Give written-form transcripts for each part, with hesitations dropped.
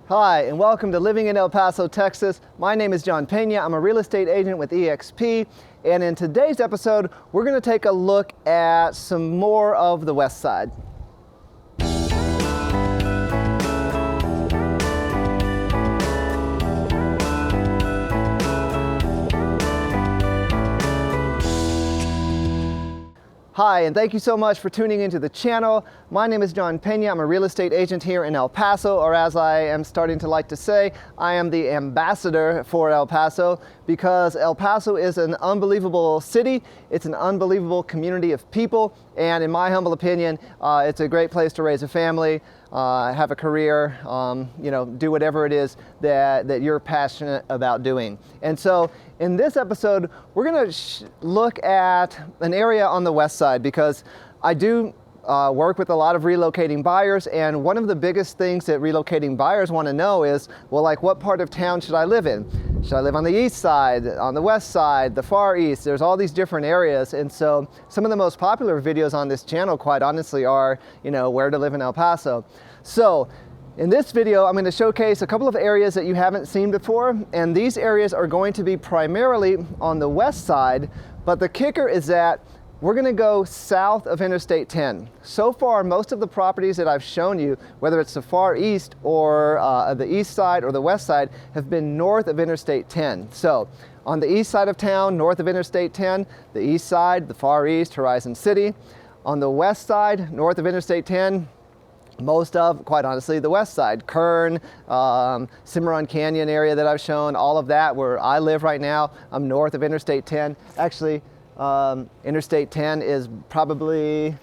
Hi, and welcome to Living in El Paso, Texas. My name is John Peña. I'm a real estate agent with eXp, and in today's episode, we're going to take a look at some more of the West Side. Hi, and thank you so much for tuning into the channel. My name is John Peña. I'm a real estate agent here in El Paso, or as I am starting to like to say, I am the ambassador for El Paso, because El Paso is an unbelievable city. It's an unbelievable community of people, and in my humble opinion, it's a great place to raise a family, have a career, do whatever it is that you're passionate about doing. And so in this episode, we're going to look at an area on the west side, because I do work with a lot of relocating buyers, and one of the biggest things that relocating buyers want to know is, well, like, what part of town should I live in? Should I live on the east side, on the west side, the far east? There's all these different areas, and so some of the most popular videos on this channel, quite honestly, are, where to live in El Paso. So in this video, I'm going to showcase a couple of areas that you haven't seen before, and these areas are going to be primarily on the west side, but the kicker is that we're going to go south of Interstate 10. So far, most of the properties that I've shown you, whether it's the far east or the east side or the west side, have been north of Interstate 10. So on the east side of town, north of Interstate 10, the east side, the far east, Horizon City. On the west side, north of Interstate 10, most of, quite honestly, the west side, Kern, Cimarron Canyon area that I've shown, all of that. Where I live right now, I'm north of Interstate 10. Actually, Interstate 10 is probably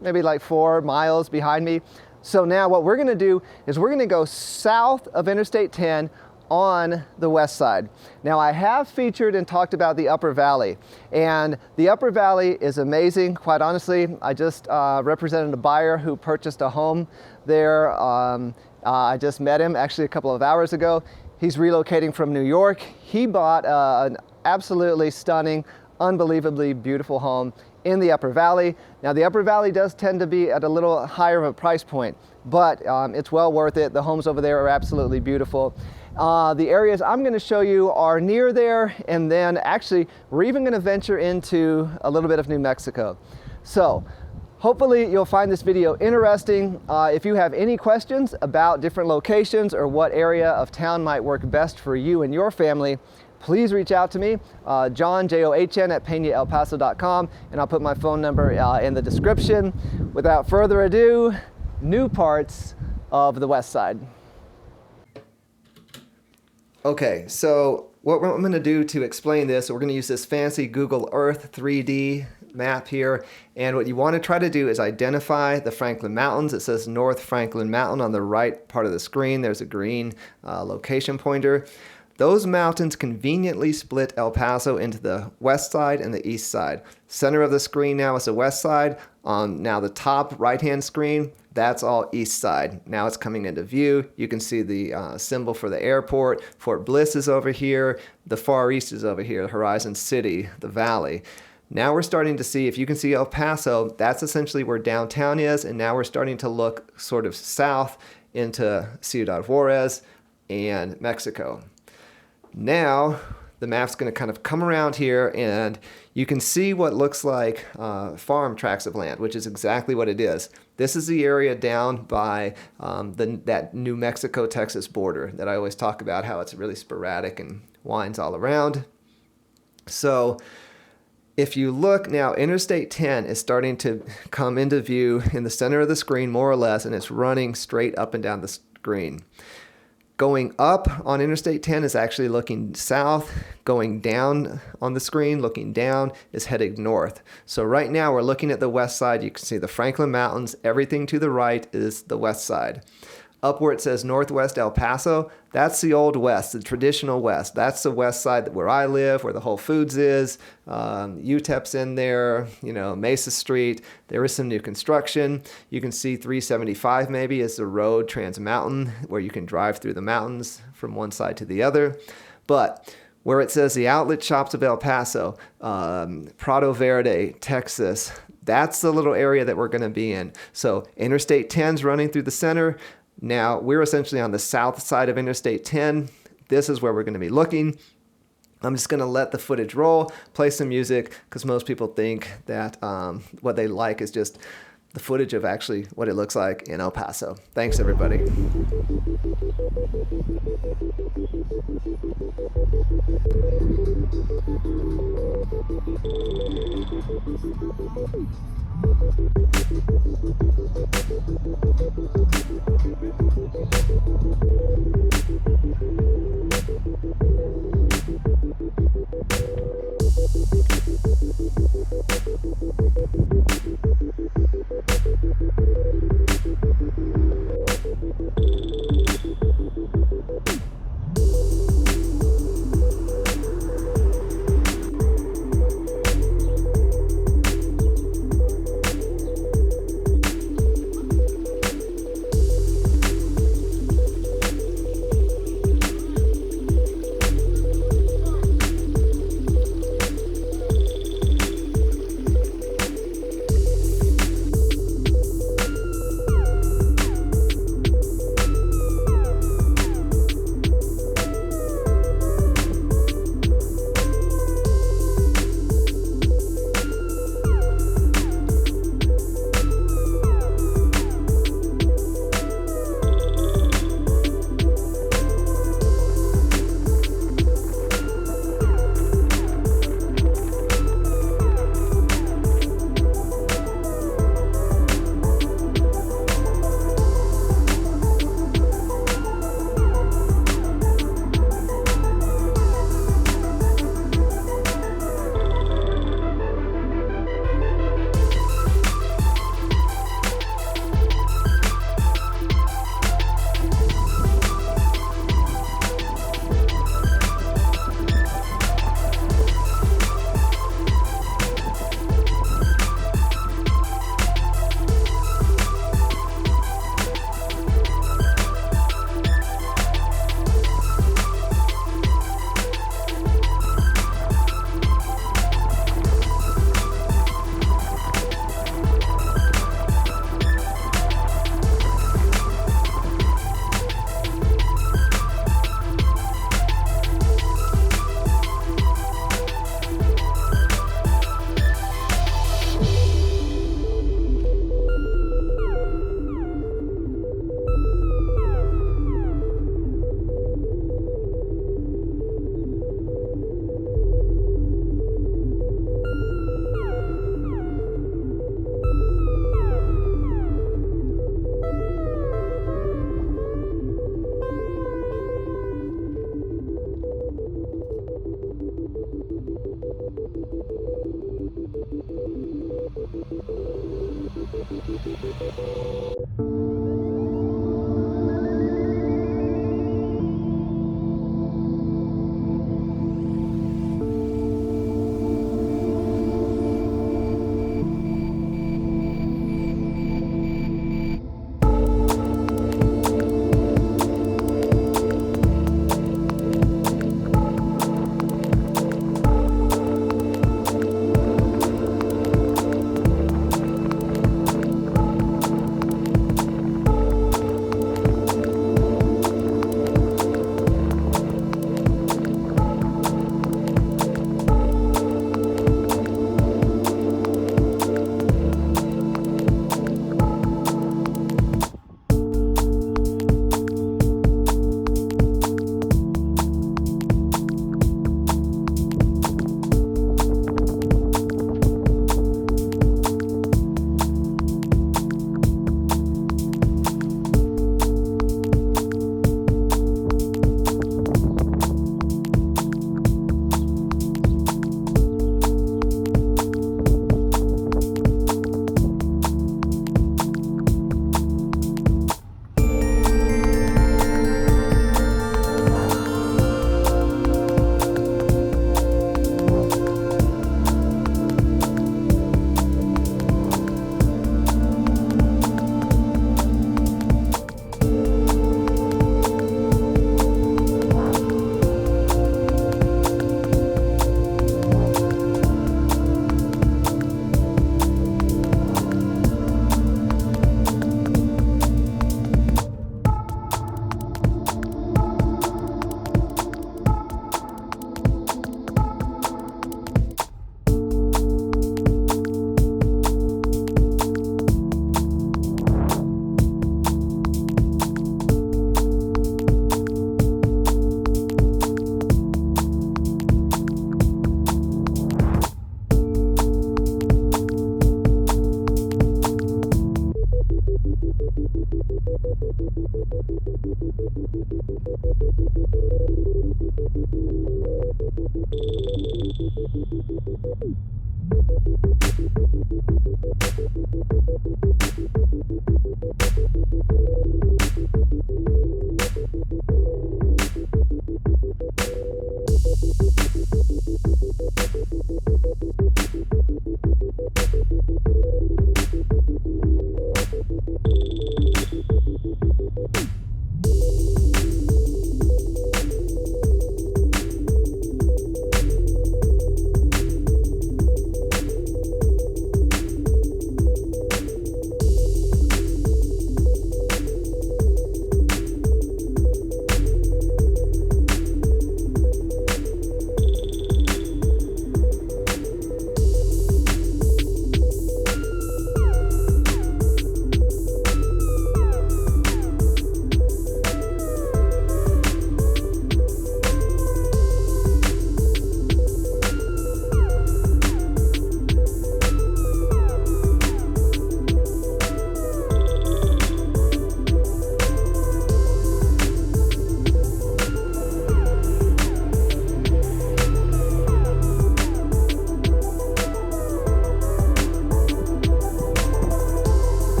maybe like 4 miles behind me. So now what we're going to do is we're going to go south of Interstate 10 on the west side. Now, I have featured and talked about the Upper Valley, and the Upper Valley is amazing. Quite honestly, I just represented a buyer who purchased a home there. I just met him actually a couple of hours ago. He's relocating from New York. He bought an absolutely stunning, unbelievably beautiful home in the Upper Valley. Now, the Upper Valley does tend to be at a little higher of a price point, but it's well worth it. The homes over there are absolutely beautiful. The areas I'm going to show you are near there, and then actually we're even going to venture into a little bit of New Mexico. So hopefully you'll find this video interesting. If you have any questions about different locations or what area of town might work best for you and your family, please reach out to me, John, John, at peñaelpaso.com, and I'll put my phone number in the description. Without further ado, new parts of the west side. Okay, so what I'm going to do to explain this, we're going to use this fancy Google Earth 3D map here, and what you want to try to do is identify the Franklin Mountains. It says North Franklin Mountain on the right part of the screen. There's a green location pointer. Those mountains conveniently split El Paso into the west side and the east side. Center of the screen now is the west side. On now the top right-hand screen, that's all east side. Now it's coming into view. You can see the symbol for the airport. Fort Bliss is over here. The far east is over here, Horizon City, the valley. Now we're starting to see, if you can see El Paso, that's essentially where downtown is, and now we're starting to look sort of south into Ciudad Juarez and Mexico. Now the map's going to kind of come around here, and you can see what looks like farm tracts of land, which is exactly what it is. This is the area down by that New Mexico-Texas border that I always talk about, how it's really sporadic and winds all around. So if you look now, Interstate 10 is starting to come into view in the center of the screen, more or less, and it's running straight up and down the screen. Going up on Interstate 10 is actually looking south. Going down on the screen, looking down, is heading north. So right now we're looking at the west side. You can see the Franklin Mountains. Everything to the right is the west side. Up where it says Northwest El Paso, that's the old west, the traditional west. That's the west side where I live, where the Whole Foods is. UTEP's in there, Mesa Street. There is some new construction. You can see 375 maybe is the road Trans Mountain, where you can drive through the mountains from one side to the other. But where it says the outlet shops of El Paso, Prado Verde, Texas, that's the little area that we're going to be in. So Interstate 10's running through the center. Now, we're essentially on the south side of Interstate 10. This is where we're going to be looking. I'm just going to let the footage roll, play some music, because most people think that what they like is just the footage of actually what it looks like in El Paso. Thanks, everybody.